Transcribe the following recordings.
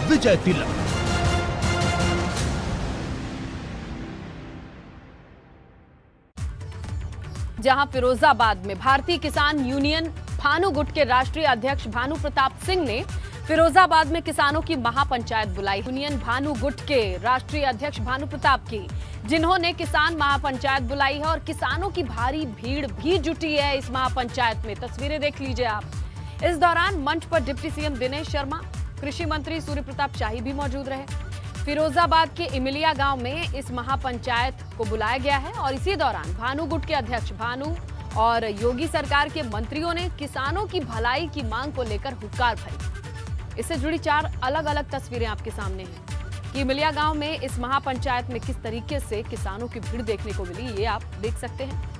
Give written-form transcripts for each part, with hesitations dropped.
विजय तिलक। जहां फिरोजाबाद में भारतीय किसान यूनियन भानु गुट के राष्ट्रीय अध्यक्ष भानु प्रताप सिंह ने फिरोजाबाद में किसानों की महापंचायत बुलाई। यूनियन भानु गुट के राष्ट्रीय अध्यक्ष भानु प्रताप की, जिन्होंने किसान महापंचायत बुलाई है और किसानों की भारी भीड़ भी जुटी है इस महापंचायत में। तस्वीरें देख लीजिए आप। इस दौरान मंच पर डिप्टी सीएम दिनेश शर्मा, कृषि मंत्री सूर्य प्रताप शाही भी मौजूद रहे। फिरोजाबाद के इमिलिया गांव में इस महापंचायत को बुलाया गया है और इसी दौरान भानु गुट के अध्यक्ष भानु और योगी सरकार के मंत्रियों ने किसानों की भलाई की मांग को लेकर हुक्कार भरी। इससे जुड़ी 4 अलग अलग तस्वीरें आपके सामने हैं कि इमिलिया गांव में इस महापंचायत में किस तरीके से किसानों की भीड़ देखने को मिली, ये आप देख सकते हैं।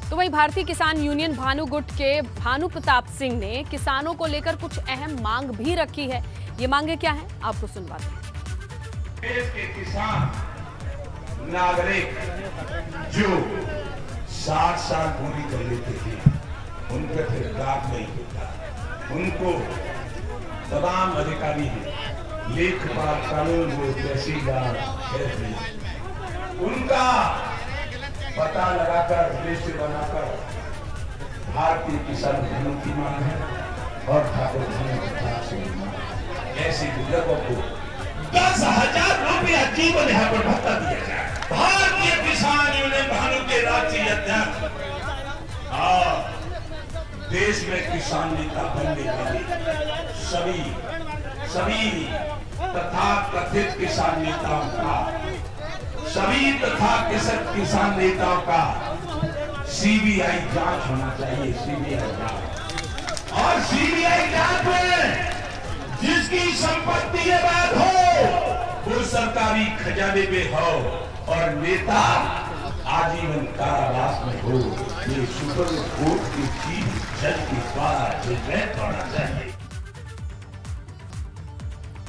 तो वहीं भारतीय किसान यूनियन भानु गुट के भानु प्रताप सिंह ने किसानों को लेकर कुछ अहम मांग भी रखी है। ये मांगे क्या है, आपको सुनवाते हैं। देश के किसान नागरिक जो 60 साल पूरी कर लेते थे, उनका फिर लाभ नहीं होता। उनको तमाम अधिकारी हैं, लेखपाल, कानून बोर्ड, तहसीलदार, उनका पता लगाकर लिस्ट बनाकर भारतीय किसान यूनियन की मांग है और ठाकुर ऐसे बुजुर्गों को 10,000 रुपया जीवन यहाँ पर भत्ता दिया जाए। भारतीय किसान यूनियन भानु के राष्ट्रीय अध्यक्ष और देश में किसान नेता बनने वाले सभी तथा कथित किसान नेताओं का, सभी तथा किसान नेताओं का सीबीआई जांच होना चाहिए। सीबीआई जांच, और सीबीआई जांच में जिसकी संपत्ति के बाद हो वो सरकारी खजाने में हो और नेता आजीवन कारावास में हो। ये सुप्रीम कोर्ट की चीफ जज के द्वारा निर्णय होना चाहिए।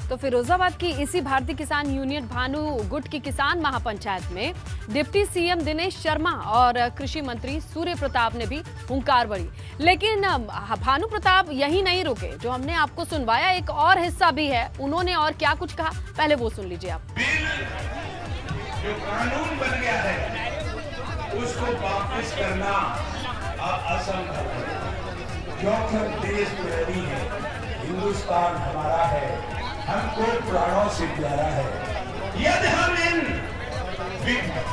तो फिरोजाबाद की इसी भारतीय किसान यूनियन भानु गुट की किसान महापंचायत में डिप्टी सीएम दिनेश शर्मा और कृषि मंत्री सूर्य प्रताप ने भी हुंकार भरी। लेकिन भानु प्रताप यही नहीं रुके, जो हमने आपको सुनवाया एक और हिस्सा भी है। उन्होंने और क्या कुछ कहा, पहले वो सुन लीजिए आप। बिल जो कानून बन गया है उसको वापस करना असंभव है, क्योंकि हम देश प्रेमी है, हिंदुस्तान हमारा है, हमको प्राणों से प्यारा है। यदि हम इन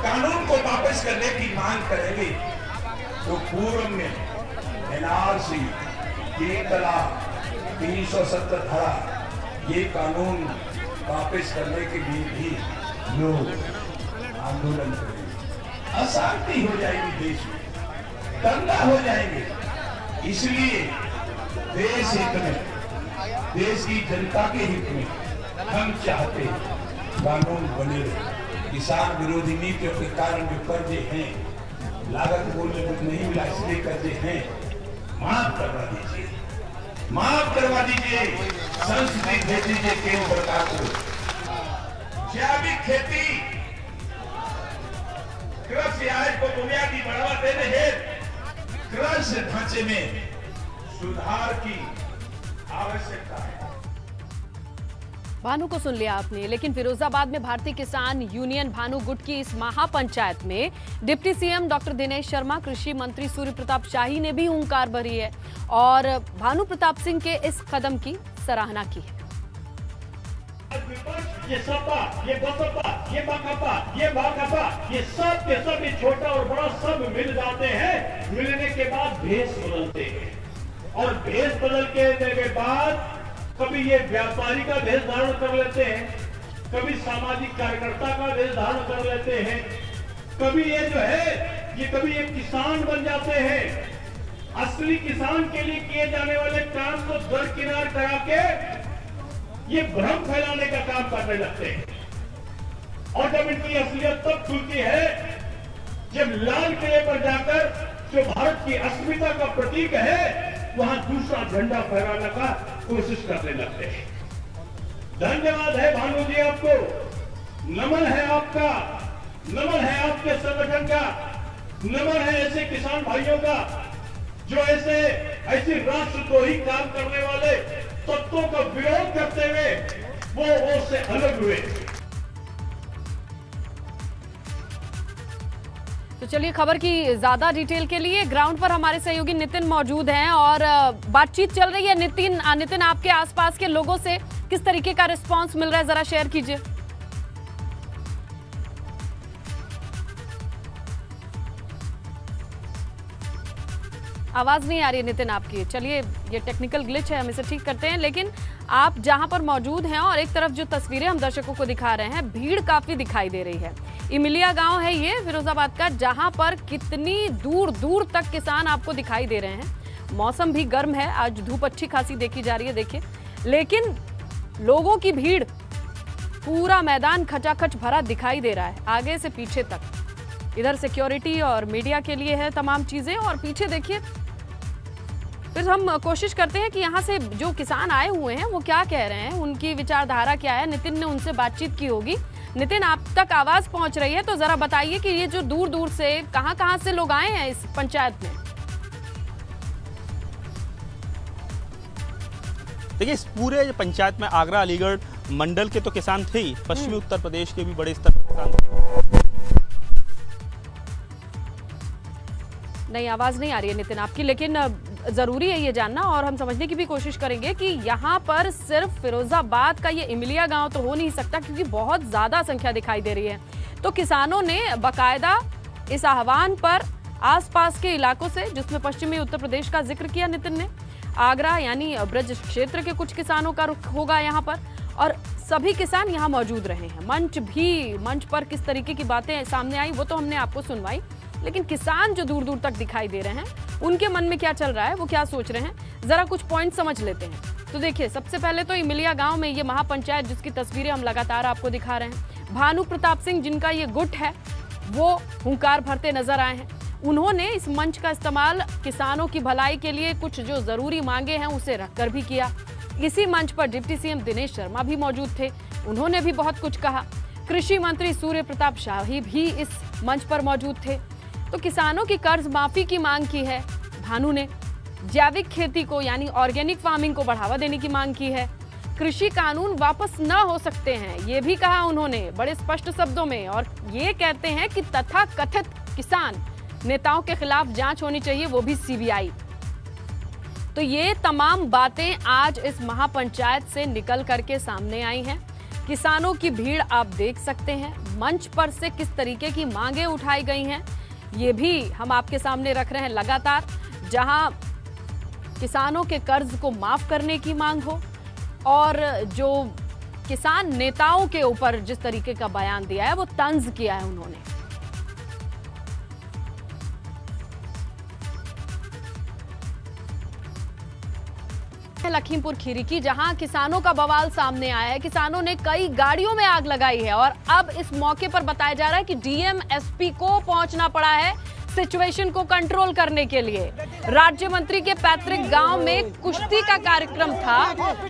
कानून को वापस करने की मांग करेंगे तो पूर्व में एनआरसी, 3 तलाक, 370 धारा, ये कानून वापस करने के लिए भी लोग आंदोलन करेंगे, अशांति हो जाएगी, देश में दंगा हो जाएंगे। इसलिए देश हित में, देश की जनता के हित में हम चाहते हैं कानून बने रहे। किसान विरोधी नीतियों के कारण जो कर्जे हैं, लागत मूल्य कुछ नहीं मिला इसलिए कर्जे हैं, माफ करवा दीजिए, माफ करवा दीजिए। संस्कृति भेज दीजिए केंद्र सरकार को। जैविक खेती, कृषि आय को बुनियादी बढ़ावा देने हेतु कृषि ढांचे में सुधार की आवश्यकता है। भानु को सुन लिया आपने, लेकिन फिरोजाबाद में भारतीय किसान यूनियन भानु गुट की इस महापंचायत में deputy CM doctor Dinesh Sharma, कृषि मंत्री सूर्य प्रताप शाही ने भी हुंकार भरी है और भानु प्रताप सिंह के इस कदम की सराहना की है। ये सपा, ये बसपा, ये बकपा, ये भाकपा, ये सब के सब, ये छोटा और बड़ा सब मिल जाते हैं। मिलने के बाद भेष बदलते हैं और भेष बदल के बाद कभी ये व्यापारी का भेष धारण कर लेते हैं, कभी सामाजिक कार्यकर्ता का भेष धारण कर लेते हैं, कभी ये जो है ये कभी ये किसान बन जाते हैं। असली किसान के लिए किए जाने वाले काम को दरकिनार करा के ये भ्रम फैलाने का काम करने लगते हैं। और जब इनकी असलियत तब खुलती है जब लाल किले पर जाकर जो भारत की अस्मिता का प्रतीक है वहां दूसरा झंडा फहराने का कोशिश करने लगते हैं। धन्यवाद है भानु जी, आपको नमन है, आपका नमन है, आपके संगठन का नमन है, ऐसे किसान भाइयों का जो ऐसे ऐसी राष्ट्रद्रोही काम करने वाले तत्वों का विरोध करते हुए वो उससे अलग हुए। तो चलिए, खबर की ज्यादा डिटेल के लिए ग्राउंड पर हमारे सहयोगी नितिन मौजूद हैं और बातचीत चल रही है। नितिन, आपके आसपास के लोगों से किस तरीके का रिस्पांस मिल रहा है, जरा शेयर कीजिए। आवाज नहीं आ रही है नितिन आपकी। चलिए, ये टेक्निकल ग्लिच है, हम इसे ठीक करते हैं। लेकिन आप जहां पर मौजूद हैं और एक तरफ जो तस्वीरें हम दर्शकों को दिखा रहे हैं, भीड़ काफी दिखाई दे रही है। इमिलिया गांव है ये फिरोजाबाद का, जहां पर कितनी दूर दूर तक किसान आपको दिखाई दे रहे हैं। मौसम भी गर्म है, आज धूप अच्छी खासी देखी जा रही है, देखिए। लेकिन लोगों की भीड़, पूरा मैदान खचाखच भरा दिखाई दे रहा है, आगे से पीछे तक। इधर सिक्योरिटी और मीडिया के लिए है तमाम चीजें, और पीछे देखिए। फिर हम कोशिश करते हैं कि यहाँ से जो किसान आए हुए हैं वो क्या कह रहे हैं, उनकी विचारधारा क्या है। नितिन ने उनसे बातचीत की होगी। नितिन, आप तक आवाज पहुंच रही है तो जरा बताइए कि ये जो दूर दूर से कहां से लोग आए हैं इस पंचायत में। देखिए, इस पूरे पंचायत में आगरा अलीगढ़ मंडल के तो किसान थे ही, पश्चिमी उत्तर प्रदेश के भी बड़े स्तर पर किसान थे। नहीं, आवाज नहीं आ रही है नितिन आपकी, लेकिन जरूरी है ये जानना, और हम समझने की भी कोशिश करेंगे कि यहाँ पर सिर्फ फिरोजाबाद का ये इमिलिया गांव तो हो नहीं सकता, क्योंकि बहुत ज्यादा संख्या दिखाई दे रही है। तो किसानों ने बाकायदा इस आह्वान पर आसपास के इलाकों से, जिसमें पश्चिमी उत्तर प्रदेश का जिक्र किया नितिन ने, आगरा यानी ब्रज क्षेत्र के कुछ किसानों का रुख होगा यहाँ पर, और सभी किसान यहाँ मौजूद रहे हैं। मंच पर किस तरीके की बातें सामने आई वो तो हमने आपको सुनवाई, लेकिन किसान जो दूर दूर तक दिखाई दे रहे हैं, उनके मन में क्या चल रहा है, वो क्या सोच रहे हैं, जरा कुछ पॉइंट समझ लेते हैं। तो देखिए, सबसे पहले तो इमिलिया गांव में ये महापंचायत, जिसकी तस्वीरें हम लगातार आपको दिखा रहे हैं, भानु प्रताप सिंह जिनका ये गुट है, वो हुंकार भरते नजर आए हैं। उन्होंने इस मंच का इस्तेमाल किसानों की भलाई के लिए कुछ जो जरूरी मांगे हैं उसे रखकर भी किया। इसी मंच पर डिप्टी सीएम दिनेश शर्मा भी मौजूद थे, उन्होंने भी बहुत कुछ कहा। कृषि मंत्री सूर्य प्रताप शाही भी इस मंच पर मौजूद थे। तो किसानों की कर्ज माफी की मांग की है भानु ने, जैविक खेती को यानी ऑर्गेनिक फार्मिंग को बढ़ावा देने की मांग की है, कृषि कानून वापस न हो सकते हैं ये भी कहा उन्होंने बड़े स्पष्ट शब्दों में, और ये कहते हैं कि तथाकथित किसान नेताओं के खिलाफ जांच होनी चाहिए, वो भी सीबीआई। तो ये तमाम बातें आज इस महापंचायत से निकल करके सामने आई हैं। किसानों की भीड़ आप देख सकते हैं, मंच पर से किस तरीके की मांगे उठाई गई हैं ये भी हम आपके सामने रख रहे हैं लगातार। जहां किसानों के कर्ज को माफ करने की मांग हो, और जो किसान नेताओं के ऊपर जिस तरीके का बयान दिया है वो तंज किया है उन्होंने। लखीमपुर खीरी की, जहां किसानों का बवाल सामने आया है। किसानों ने कई गाड़ियों में आग लगाई है, और अब इस मौके पर बताया जा रहा है कि डीएम एसपी को पहुंचना पड़ा है सिचुएशन को कंट्रोल करने के लिए। राज्य मंत्री के पैतृक गांव में कुश्ती का कार्यक्रम था,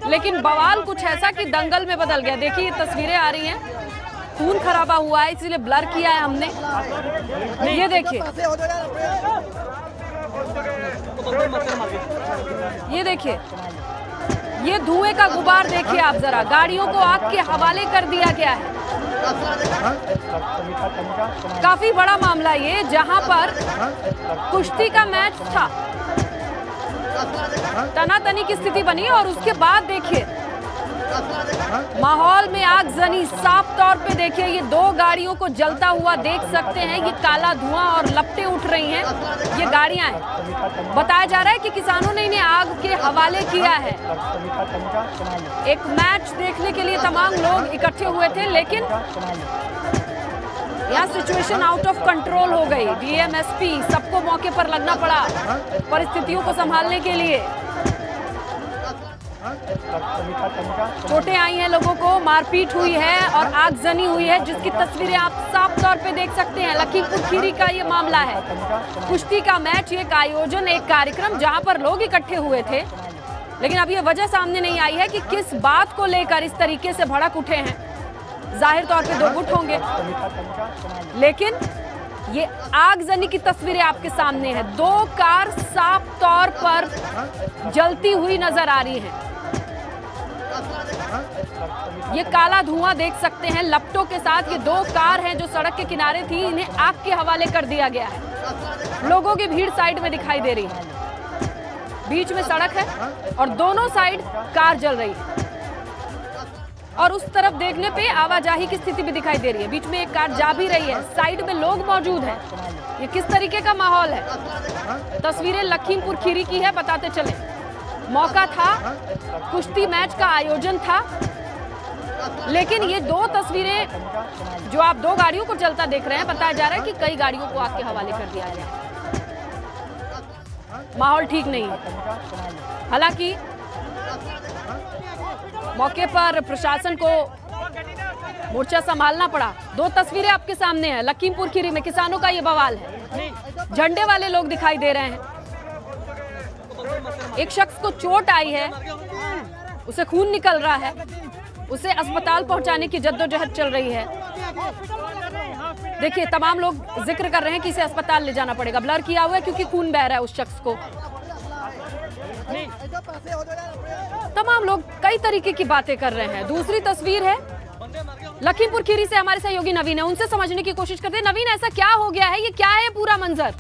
लेकिन बवाल कुछ ऐसा कि दंगल में बदल गया। देखिए, ये तस्वीरें आ रही हैं, खून खराबा हुआ है, इसलिए ब्लर किया है हमने। ये देखिए, ये देखिए, ये धुएं का गुबार देखिए आप जरा, गाड़ियों को आग के हवाले कर दिया गया है। काफी बड़ा मामला ये, जहां पर कुश्ती का मैच था, तनातनी की स्थिति बनी, और उसके बाद देखिए माहौल में आगजनी साफ तौर पे देखिए। ये दो गाड़ियों को जलता हुआ देख सकते हैं, ये काला धुआं और लपटें उठ रही हैं, ये गाड़ियां हैं। बताया जा रहा है कि किसानों ने इन्हें आग के हवाले किया है। एक मैच देखने के लिए तमाम लोग इकट्ठे हुए थे, लेकिन यहाँ सिचुएशन आउट ऑफ कंट्रोल हो गई। डीएम एसपी सबको मौके पर लगना पड़ा परिस्थितियों को संभालने के लिए। चोटें आई हैं लोगों को, मारपीट हुई है और आगजनी हुई है, जिसकी तस्वीरें आप साफ तौर पे देख सकते हैं। लखीमपुर खीरी का ये मामला है, कुश्ती का मैच, एक आयोजन, एक कार्यक्रम जहां पर लोग इकट्ठे हुए थे, लेकिन अब ये वजह सामने नहीं आई है कि किस बात को लेकर इस तरीके से भड़क उठे हैं। जाहिर तौर पे दो गुट होंगे, लेकिन ये आगजनी की तस्वीरें आपके सामने है। 2 कार साफ तौर पर जलती हुई नजर आ रही हैं। ये काला धुआं देख सकते हैं लपटों के साथ। ये 2 कार हैं जो सड़क के किनारे थी, इन्हें आग के हवाले कर दिया गया है। लोगों की भीड़ साइड में दिखाई दे रही है। बीच में सड़क है और दोनों साइड कार जल रही है और उस तरफ देखने पे आवाजाही की स्थिति भी दिखाई दे रही है। बीच में एक कार जा भी रही है, साइड में लोग मौजूद हैं। ये किस तरीके का माहौल है? तस्वीरें लखीमपुर खीरी की है, बताते चले। मौका था, कुश्ती मैच का आयोजन था, लेकिन ये 2 तस्वीरें जो आप 2 गाड़ियों को चलता देख रहे हैं, बताया जा रहा है कि कई गाड़ियों को आग के हवाले कर दिया गया है। माहौल ठीक नहीं है। हालांकि मौके पर प्रशासन को मोर्चा संभालना पड़ा। 2 तस्वीरें आपके सामने हैं। लखीमपुर खीरी में किसानों का ये बवाल है। झंडे वाले लोग दिखाई दे रहे हैं। एक शख्स को चोट आई है, उसे खून निकल रहा है, उसे अस्पताल पहुंचाने की जद्दोजहद चल रही है। देखिए, तमाम लोग जिक्र कर रहे हैं कि इसे अस्पताल ले जाना पड़ेगा। ब्लर किया हुआ है क्योंकि खून बह रहा है उस शख्स को। तमाम लोग कई तरीके की बातें कर रहे हैं। दूसरी तस्वीर है लखीमपुर खीरी से हमारे सहयोगी नवीन है, उनसे समझने की कोशिश करते हैं। नवीन, ऐसा क्या हो गया है? ये क्या है पूरा मंजर?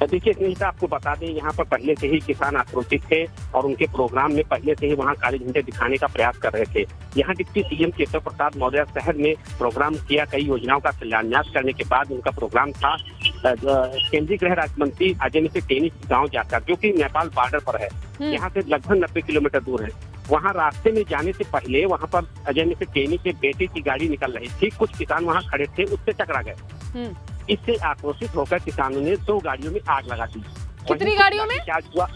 देखिए स्नेहिता, आपको बता दें, यहाँ पर पहले से ही किसान आक्रोशित थे और उनके प्रोग्राम में पहले से ही वहाँ काले झंडे दिखाने का प्रयास कर रहे थे। यहाँ डिप्टी सीएम केशव प्रसाद मौर्य शहर में प्रोग्राम किया। कई योजनाओं का शिलान्यास करने के बाद उनका प्रोग्राम था केंद्रीय गृह राज्य मंत्री अजय से टेनी गाँव जाकर, जो कि नेपाल बॉर्डर पर है। यहाँ से लगभग 90 किलोमीटर दूर है। वहाँ रास्ते में जाने से पहले वहाँ पर अजय से टेनी के बेटे की गाड़ी निकल रही थी। कुछ किसान वहाँ खड़े थे, उससे टकरा गए। इससे आक्रोशित होकर किसानों ने 2 गाड़ियों में आग लगा दी। कितनी गाड़ियों में? क्या हुआ,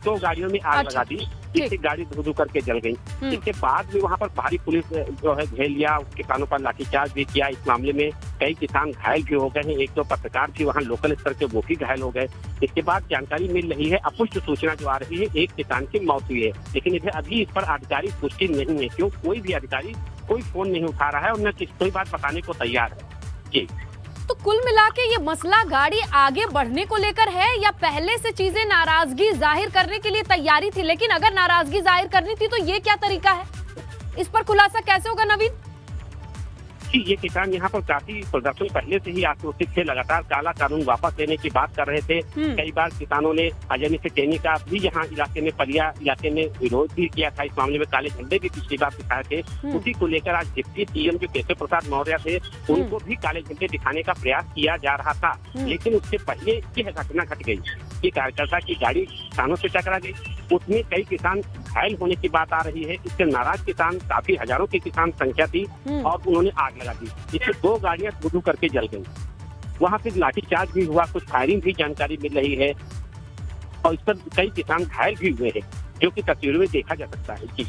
2 गाड़ियों में आग लगा दी, जिससे गाड़ी धू करके जल गई। इसके बाद भी वहाँ पर भारी पुलिस जो है घेर लिया, किसानों पर लाठीचार्ज भी किया। इस मामले में कई किसान घायल भी हो गए हैं। 1-2 पत्रकार भी वहाँ लोकल स्तर के वो भी घायल हो गए। इसके बाद जानकारी मिल रही है, अपुष्ट सूचना जो आ रही है, 1 किसान की मौत हुई है, लेकिन इधर अभी इस पर आधिकारिक पुष्टि नहीं है। क्यों? कोई भी अधिकारी कोई फोन नहीं उठा रहा है और न कोई बात बताने को तैयार है। जी, तो कुल मिला के ये मसला गाड़ी आगे बढ़ने को लेकर है या पहले से चीजें नाराजगी जाहिर करने के लिए तैयारी थी? लेकिन अगर नाराजगी जाहिर करनी थी तो ये क्या तरीका है? इस पर खुलासा कैसे होगा नवीन? कि ये किसान यहाँ पर काफी प्रदर्शन पहले से ही आक्रोशित थे, लगातार काला कानून वापस लेने की बात कर रहे थे। कई बार किसानों ने अजय से टेनी का भी यहाँ इलाके में परिया इलाके में विरोध भी किया था। इस मामले में काले झंडे भी पिछली बार दिखाए थे। उसी को लेकर आज डिप्टी सीएम जो केशव प्रसाद मौर्य थे, उनको भी काले झंडे दिखाने का प्रयास किया जा रहा था। लेकिन उससे पहले यह घटना घट गई कि कार्यकर्ता की गाड़ी किसानों से टकरा गई। उसमें कई किसान घायल होने की बात आ रही है। इससे नाराज किसान, काफी हजारों की किसान संख्या थी और उन्होंने आग लगा दी। इससे 2 गाड़ियां धू करके जल गई। वहां पे लाठीचार्ज भी हुआ, कुछ फायरिंग भी जानकारी मिल रही है और इस पर कई किसान घायल भी हुए हैं, जो कि तस्वीरों में देखा जा सकता है। जी,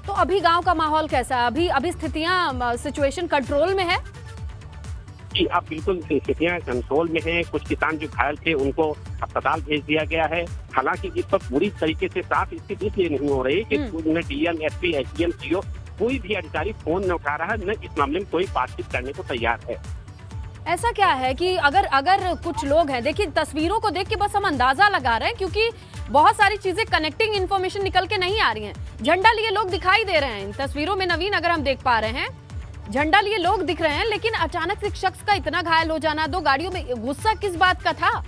तो अभी गांव का माहौल कैसा है? अभी स्थितियां, सिचुएशन कंट्रोल में है? जी, अब बिल्कुल स्थितियां कंट्रोल में हैं। कुछ किसान जो घायल थे उनको अस्पताल भेज दिया गया है। हालांकि इस पर पूरी तरीके से साफ स्थिति इसलिए नहीं हो रही कि उन्हें डीएम, एसपी, एसडीएम, सीओ कोई भी अधिकारी फोन न उठा रहा है, न इस मामले में कोई बातचीत करने को तैयार है। ऐसा क्या है कि अगर कुछ लोग हैं, देखिए तस्वीरों को देख के बस हम अंदाजा लगा रहे हैं, क्योंकि बहुत सारी चीजें कनेक्टिंग इन्फॉर्मेशन निकल के नहीं आ रही हैं। झंडा लिए लोग दिखाई दे रहे हैं इन तस्वीरों में नवीन, अगर हम देख पा रहे हैं, झंडा लिए लोग दिख रहे हैं, लेकिन अचानक से एक शख्स का इतना घायल हो जाना, 2 गाड़ियों में, गुस्सा किस बात का था?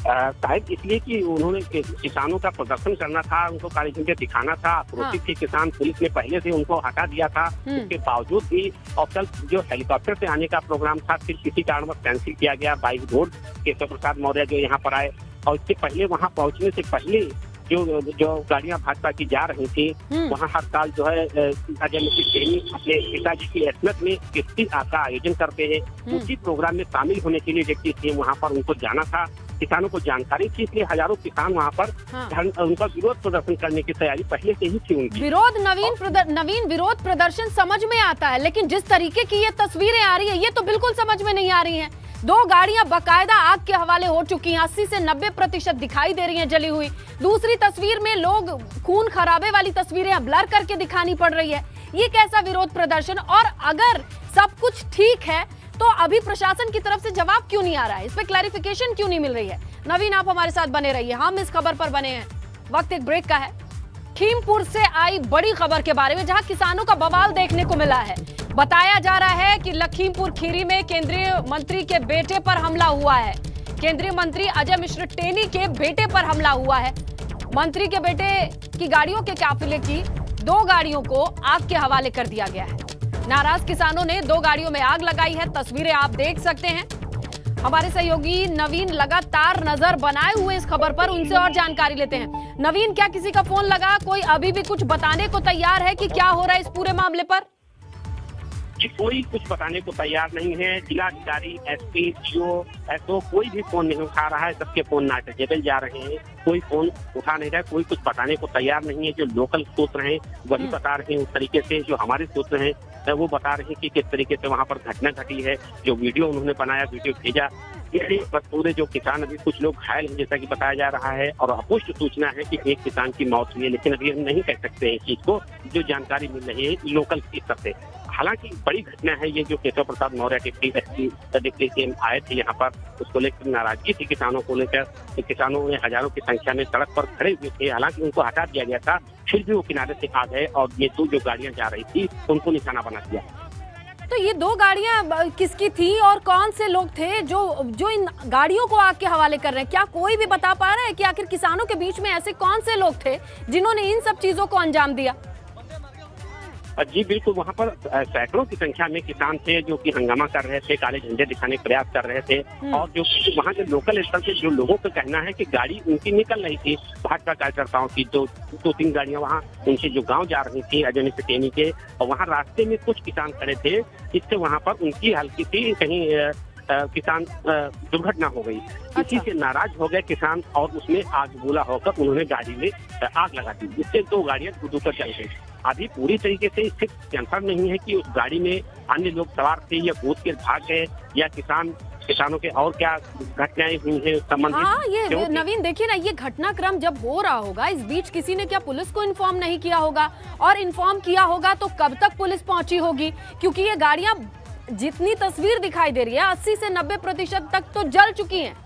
शायद इसलिए कि उन्होंने किसानों का प्रदर्शन करना था, उनको काले झंडे दिखाना था। आक्रोशित थे किसान, पुलिस ने पहले से उनको हटा दिया था। इसके बावजूद भी और कल जो हेलीकॉप्टर से आने का प्रोग्राम था, फिर किसी कारणवश कैंसिल किया गया। बाइक रोड केशव प्रसाद मौर्य जो यहाँ पर आए और इससे पहले वहाँ पहुँचने से पहले जो गाड़ियां भाजपा की जा रही थी, वहाँ हर साल जो है अजय टेनी अपने पिताजी की स्मृति में किश्ती का आयोजन करते हैं। उसी प्रोग्राम में शामिल होने के लिए डिप्टी सीएम वहाँ पर उनको जाना था। किसानों को जानकारी थी, इसलिए हजारों किसान वहाँ पर उनका विरोध प्रदर्शन करने की तैयारी पहले से ही थी उनकी। विरोध नवीन विरोध प्रदर्शन समझ में आता है, लेकिन जिस तरीके की ये तस्वीरें आ रही है, ये तो बिल्कुल समझ में नहीं आ रही हैं। 2 गाड़ियां बकायदा आग के हवाले हो चुकी हैं, 80 से 90% दिखाई दे रही हैं जली हुई। दूसरी तस्वीर में लोग खून खराबे वाली तस्वीरें ब्लर करके दिखानी पड़ रही है। ये कैसा विरोध प्रदर्शन? और अगर सब कुछ ठीक है तो अभी प्रशासन की तरफ से जवाब क्यों नहीं आ रहा है, इस पे क्लैरिफिकेशन क्यों नहीं मिल रही है? नवीन, आप हमारे साथ बने रहिए, हम इस खबर पर बने हैं। वक्त एक ब्रेक का है। लखीमपुर से आई बड़ी खबर के बारे में, जहां किसानों का बवाल देखने को मिला है। बताया जा रहा है कि लखीमपुर खीरी में केंद्रीय मंत्री के बेटे पर हमला हुआ है। केंद्रीय मंत्री अजय मिश्र टेनी के बेटे पर हमला हुआ है। मंत्री के बेटे की गाड़ियों के काफिले की 2 गाड़ियों को आग के हवाले कर दिया गया है। नाराज किसानों ने 2 गाड़ियों में आग लगाई है। तस्वीरें आप देख सकते हैं। हमारे सहयोगी नवीन लगातार नजर बनाए हुए इस खबर पर, उनसे और जानकारी लेते हैं। नवीन, क्या किसी का फोन लगा? कोई अभी भी कुछ बताने को तैयार है कि क्या हो रहा है इस पूरे मामले पर? कोई कुछ बताने को तैयार नहीं है। जिलाधिकारी, एसपी, सीओ, एसओ कोई भी फोन नहीं उठा रहा है। सबके फोन नाटेबल जा रहे हैं, कोई फोन उठा नहीं रहा है, कोई कुछ बताने को तैयार नहीं है। जो लोकल सूत्र हैं वही बता रहे हैं उस तरीके से, जो हमारे सूत्र हैं वो बता रहे हैं कि किस तरीके से वहां पर घटना घटी है। जो वीडियो उन्होंने बनाया, वीडियो भेजा, बस पूरे जो किसान, अभी कुछ लोग घायल हैं जैसा कि बताया जा रहा है, और अपुष्ट सूचना है कि एक किसान की मौत हुई है, लेकिन अभी हम नहीं कह सकते हैं इस चीज को। जो जानकारी मिल रही है लोकल स्तर से, हालांकि बड़ी घटना है ये। जो केशव प्रसाद मौर्य डिप्टी सीएम आए थे यहाँ पर, उसको लेकर नाराजगी थी किसानों को लेकर। किसानों ने हजारों की संख्या में सड़क पर खड़े हुए थे, हालांकि उनको हटा दिया गया था, फिर भी वो किनारे से आ गए और ये 2 जो गाड़ियां जा रही थी उनको निशाना बना दिया। तो ये 2 गाड़ियां किसकी थी और कौन से लोग थे जो इन गाड़ियों को आग के हवाले कर रहे हैं? क्या कोई भी बता पा रहा है कि आखिर किसानों के बीच में ऐसे कौन से लोग थे जिन्होंने इन सब चीजों को अंजाम दिया? जी बिल्कुल, वहाँ पर सैकड़ों की संख्या में किसान थे जो कि हंगामा कर रहे थे, काले झंडे दिखाने का प्रयास कर रहे थे। और जो वहाँ के लोकल स्तर से जो लोगों का कहना है कि गाड़ी उनकी निकल रही थी, भाजपा कार्यकर्ताओं की 2-3 गाड़ियां वहाँ उनसे जो गांव जा रही थी अजय मिश्र टेनी के, और वहाँ रास्ते में कुछ किसान खड़े थे, इससे वहाँ पर उनकी हल्की सी कहीं किसान दुर्घटना हो गई। इसी से नाराज हो गए किसान और उसमें आग बूला होकर उन्होंने गाड़ी में आग लगा दी, जिससे 2 गाड़ियां दूर चल गई। अभी पूरी तरीके से इससे कंफर्म नहीं है कि उस गाड़ी में अन्य लोग सवार थे या कूद के भाग गए, या किसानों के और क्या घटनाएं हुई हैं संबंधित। हाँ, ये नवीन देखिए ना, ये घटनाक्रम जब हो रहा होगा, इस बीच किसी ने क्या पुलिस को इन्फॉर्म नहीं किया होगा? और इन्फॉर्म किया होगा तो कब तक पुलिस पहुंची होगी? क्योंकि ये गाड़ियां, जितनी तस्वीर दिखाई दे रही है, 80 से 90% तक तो जल चुकी हैं।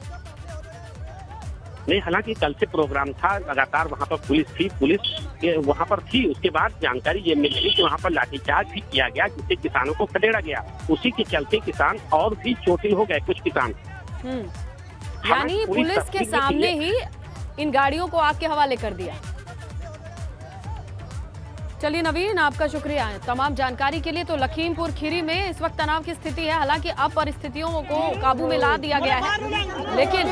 नहीं, हालांकि कल से प्रोग्राम था, लगातार वहां पर पुलिस वहां पर थी। उसके बाद जानकारी ये मिली कि वहां पर लाठीचार्ज भी किया गया, जिससे किसानों को खदेड़ा गया। उसी के चलते किसान और भी चोटिल हो गए कुछ किसान। यानी पुलिस के सामने ही इन गाड़ियों को आग के हवाले कर दिया। चलिए नवीन, आपका शुक्रिया है तमाम जानकारी के लिए। तो लखीमपुर खीरी में इस वक्त तनाव की स्थिति है, हालांकि अब परिस्थितियों को काबू में ला दिया गया है, लेकिन